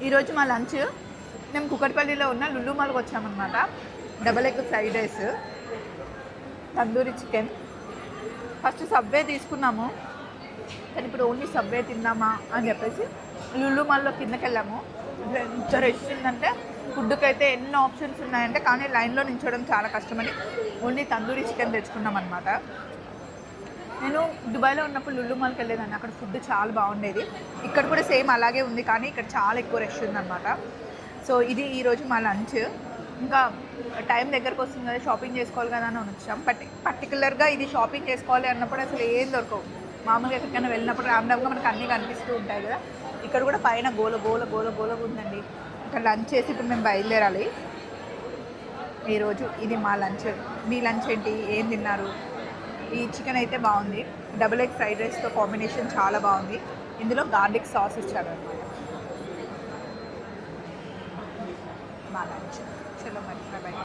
ఈరోజు మా లంచ్ మేము కుకట్పల్లిలో ఉన్న లుల్లు మాల్కి వచ్చామన్నమాట. Double egg fried rice, tandoori chicken. First subway తీసుకున్నాము, కానీ ఇప్పుడు ఓన్లీ సబ్వే తిందామా అని చెప్పేసి లుల్లు మాల్లో కిందకి వెళ్ళాము. ఎంత రష్ ఉందంటే ఫుడ్కి అయితే ఎన్ని ఆప్షన్స్ ఉన్నాయంటే, కానీ లైన్లో నిల్చోవడం చాలా కష్టమని ఓన్లీ తందూరి చికెన్ తెచ్చుకున్నాం అనమాట. నేను దుబాయ్లో ఉన్నప్పుడు లుల్లు మాల్కి వెళ్ళేదాన్ని, అక్కడ ఫుడ్ చాలా బాగుండేది. ఇక్కడ కూడా సేమ్ అలాగే ఉంది, కానీ ఇక్కడ చాలా ఎక్కువ రష్ ఉందన్నమాట. సో ఇది ఈరోజు మా లంచ్. ఇంకా టైం దగ్గరకు వస్తుంది కదా, షాపింగ్ చేసుకోవాలి కదా అని వచ్చాం. పర్టికులర్గా ఇది షాపింగ్ చేసుకోవాలి అన్నప్పుడు అసలు ఏం దొరకవు. మామూలుగా ఎక్కడికైనా వెళ్ళినప్పుడు ర్యాండమ్గా మనకు అన్నీ కనిపిస్తూ ఉంటాయి కదా. ఇక్కడ కూడా పైన గోల గోల గోల గోల ఉందండి. ఇక్కడ లంచ్ చేసి ఇప్పుడు మేము బయలుదేరాలి. ఈరోజు ఇది మా లంచ్. మీ లంచ్ ఏంటి, ఏం తిన్నారు? ఈ చికెన్ అయితే బాగుంది, డబుల్ ఎగ్ ఫ్రైడ్ రైస్తో కాంబినేషన్ చాలా బాగుంది. ఇందులో గార్లిక్ సాస్ ఇచ్చారు అనమాట. మా లంచ్ చలో మరి బాయ్.